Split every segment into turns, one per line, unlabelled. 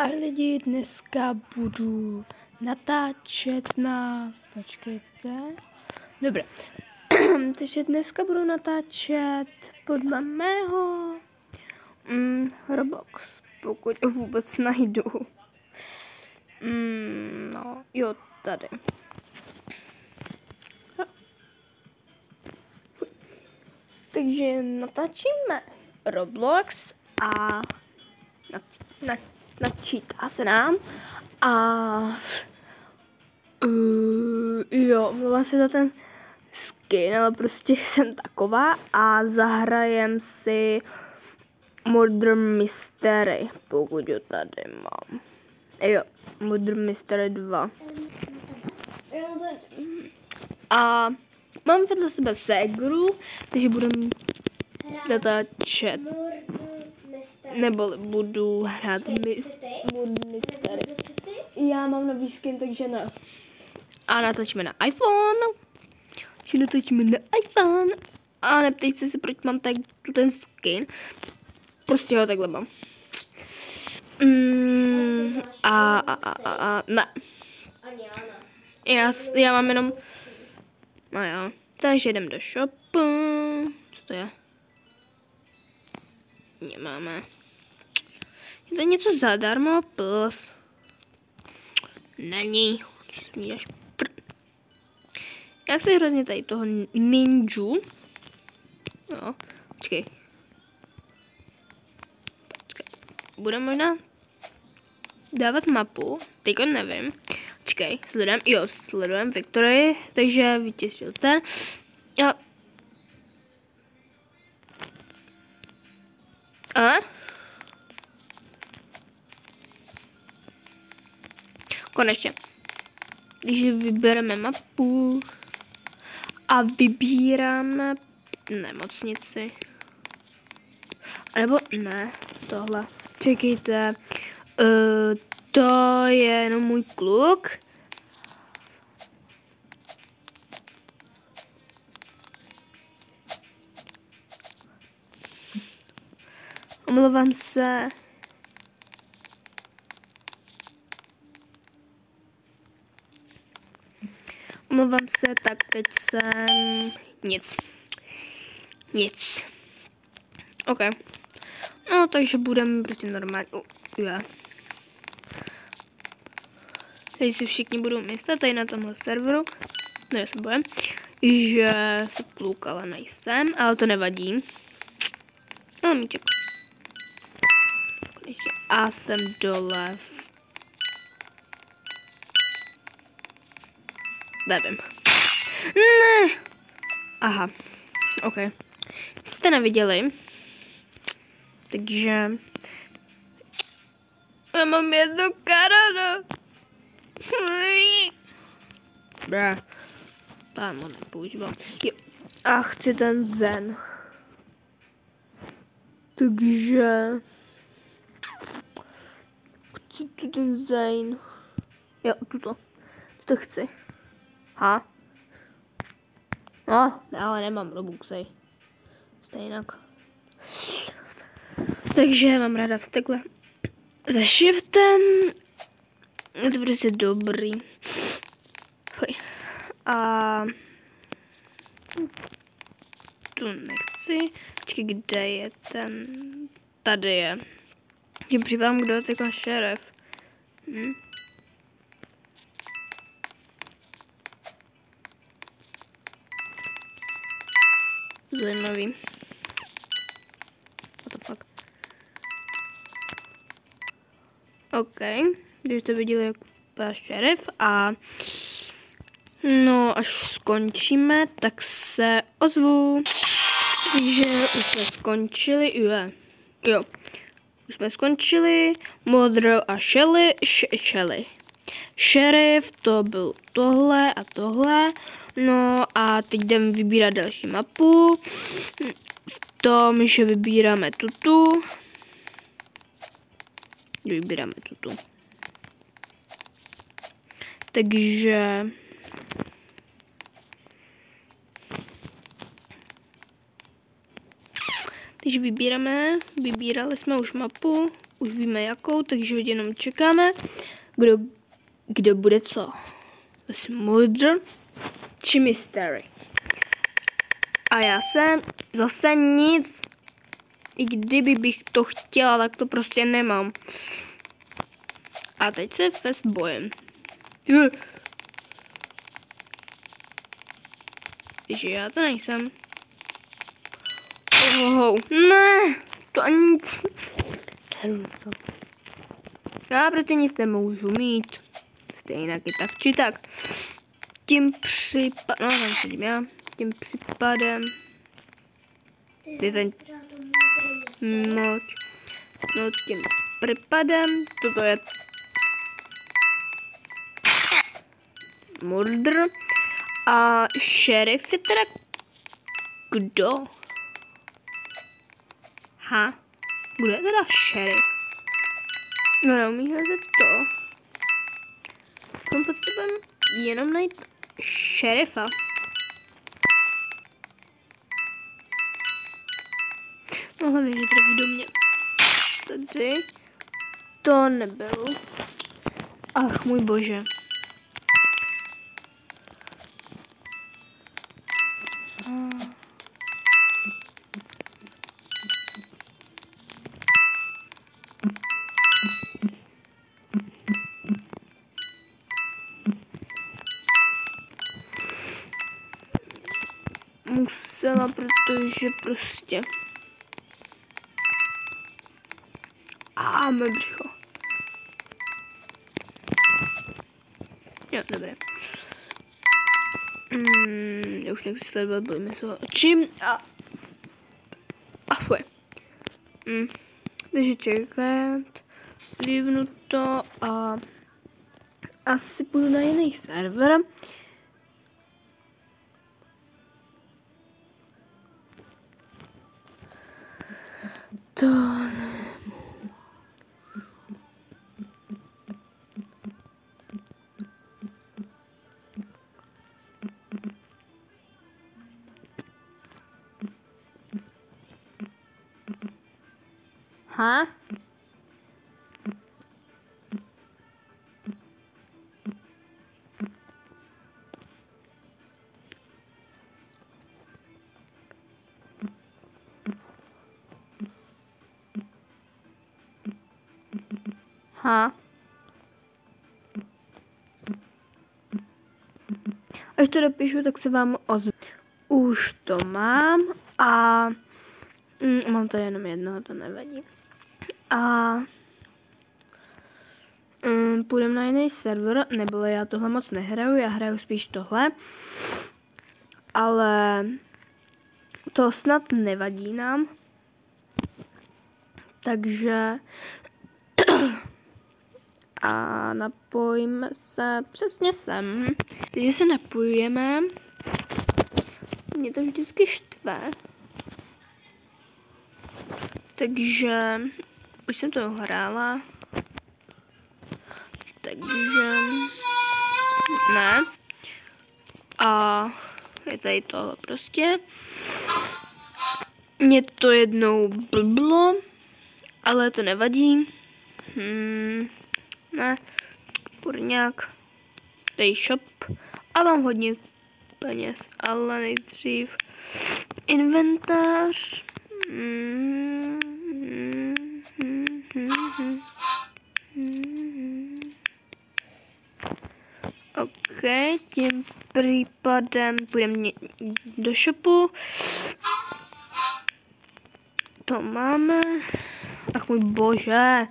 Ahoj lidi, dneska budu natáčet na... Počkejte. Dobré. Takže dneska budu natáčet podle mého Roblox, pokud ho vůbec najdu. No, jo, tady. Takže natáčíme Roblox a načítá se nám a jo, omlouvám se za ten skin, ale prostě jsem taková a zahrajem si Murder Mystery, pokud ho tady mám. Jo, Murder Mystery 2. A mám vedle sebe ségru, takže budeme natáčet. Nebo budu hrát Murder Mystery. Já mám nový skin, takže ne. A natáčíme na iPhone. Že natáčíme na iPhone. A neptejte se, proč mám tak tu ten skin. Prostě ho takhle mám. Ne. Já mám jenom... No jo. Takže jdem do shopu. Co to je? Nemáme. Je to něco zadarmo plus. Není. Já chci hrozně tady toho ninju. Jo. Počkej. Bude možná dávat mapu. Teďko nevím. Počkej, sledujem. Jo, sledujem Victory. Takže vytěšil ten. A konečně. Když vybereme mapu a vybíráme nemocnici. Nebo ne, tohle. Čekejte, to je jenom můj kluk. Omlouvám se. Omlouvám se, tak teď jsem... Nic. OK. No, takže budeme prostě normálně... Teď si všichni budou myslet tady na tomhle serveru. No, já se bojím, že se pluk, ale nejsem, ale to nevadí. No, míček. A jsem dole. Nevím. Ne. Aha. OK. Jste neviděli. Takže... Já mám jednu karadu. Brá. Tam ho nepoužívám. A chci ten zen. Takže... Chci tu ten zen. Jo, tuto. To chci. Ha? No, ale nemám Robuxy. Stejnak. Takže mám ráda takhle za shiftem. Je to prostě dobrý. A tu nechci. Počkej, kde je ten? Tady je. Tím připadám, kdo je taková šerif. Zajímavý. What the fuck? OK. Když to viděli, jak vypadá šerif a no, až skončíme, tak se ozvu. Takže už jsme skončili. Jo. Už jsme skončili. Modro a Shelly. Šerif, to byl tohle a tohle. No a teď jdeme vybírat další mapu. V tom, že vybíráme tutu. Vybíráme tutu. Takže... vybírali jsme už mapu. už víme jakou, takže jenom čekáme, kdo bude co. Zase Murder či Mystery. A já jsem zase nic. I kdyby bych to chtěla, tak to prostě nemám. A teď se fest bojím. Takže já to nejsem. Ne, to ani... Seru to. Já prostě nic nemůžu mít. Stejně tak či tak. Tím případem... No, tam sedím já. Tím případem... Je ten... Moč. No, tím případem... Toto je... Murder. A šerif je teda... Kdo? Ha? Kdo je teda šerif? No, neumí házet to. Tam potřebujeme jenom najít šerifa. No hlavně, že trefí do mě. Tady. To nebyl. Ach, můj bože. Musela, protože prostě... Mé břicho. Jo, dobré. Já už nechci sledovat, bojíme se ho očím. A fuj. Takže čekat. Slívnu to a... Asi půjdu na jiný server. To Ha? Ha? Až to dopíšu, tak se vám ozvu. Už to mám a mám to jenom jednoho, to nevadí. A půjdeme na jiný server, nebo já tohle moc nehraju, já hraju spíš tohle. Ale to snad nevadí nám. Takže a napojíme se přesně sem. Takže se napojujeme. Mě to vždycky štve. Takže už jsem to hrála. Takže ne. A je tady tohle prostě. Mě to jednou blblo, ale to nevadí. Ne, kurňák. Tady shop a mám hodně peněz, ale nejdřív inventář. OK, tím případem půjdeme do shopu. To máme. Ach můj bože.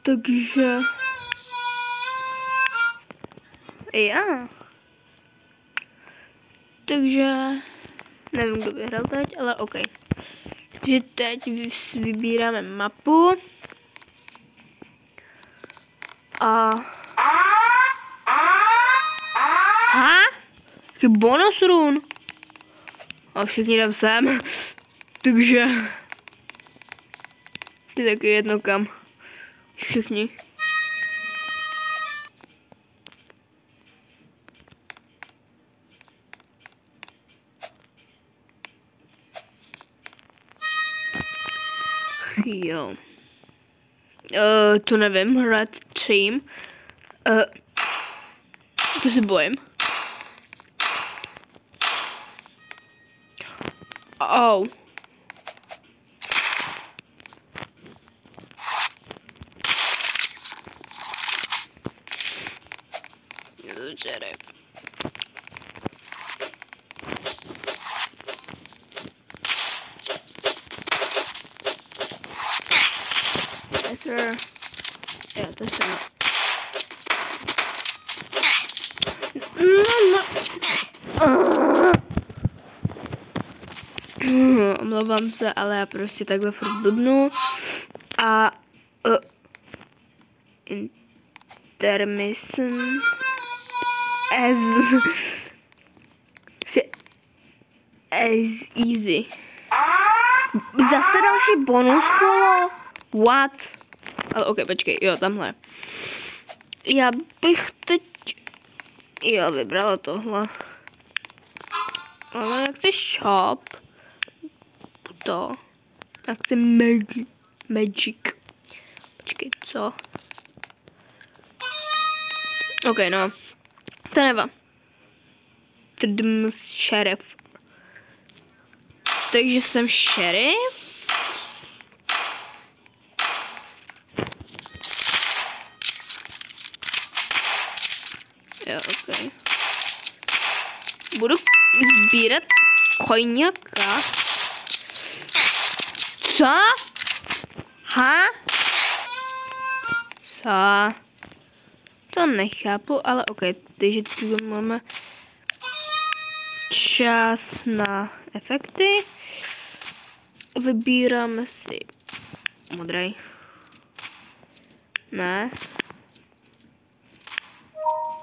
Takže já. Takže nevím, kdo vyhrál teď, ale OK. Takže teď vybíráme mapu. A... Ha? Jaký bonus run? A všichni jdem sem. Takže... Ty taky jedno kam. Všichni. jo. To nevím, Red Team. To se bojím. Au. Šerif. Yes, sir. Jo, to jsem. Omlouvám se, ale já prostě takhle furt blbnu. A intermission as easy. Zase další bonus kolo. What? Ale ok, počkej, jo, tamhle. Já bych teď vybrala tohle. Ale jak chci shop, to. Jak chci magic. Počkej, co? Ok, no. To nevá. Šerif. Takže jsem šerif. Jo, ok. Budu sbírat koňaka. Co? Ha? Co? To nechápu, ale ok, takže tu máme čas na efekty. Vybíráme si modrý. Ne.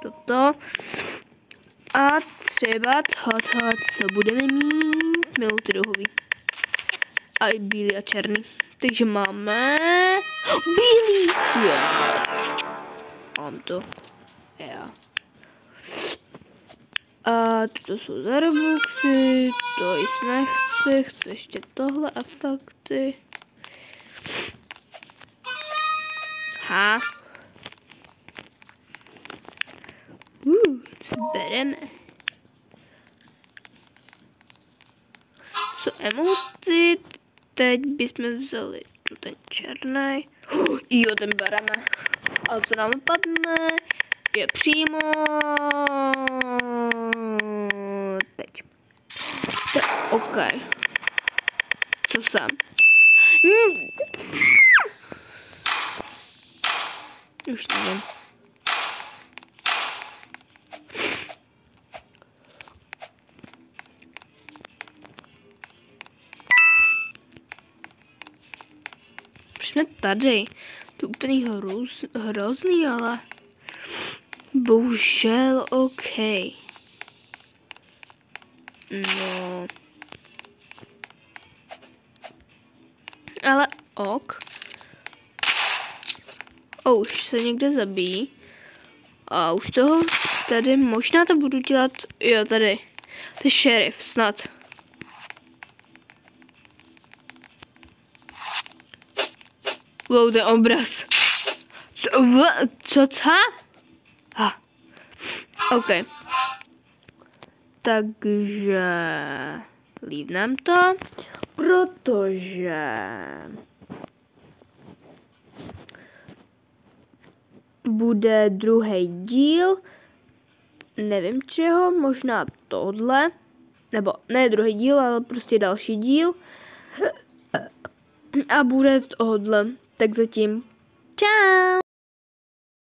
Toto. A třeba tohle, co budeme mít, milutruhový. A i bílý a černý. Takže máme bílý. Yes. Mám to. Já. A toto jsou zarobuxy, to jist nechci, chci ještě tohle efekty. Ha. Bereme. Co emoty, teď bychom vzali tu ten černý. Jo, ten bereme. A co nám padne, je přímo teď. Ok. Co jsem? Už nevím. Jsme tady. To je úplně hrozný, ale bohužel ok. No. Ale ok. Už se někde zabíjí. A už toho tady možná to budu dělat. Jo, tady. To je šerif, snad. Wow, ten obraz. Co? Ok. Takže lívnem to, protože bude druhý díl, nevím čeho, možná tohle, nebo ne druhý díl, ale prostě další díl a bude tohle. Tak zatím čau.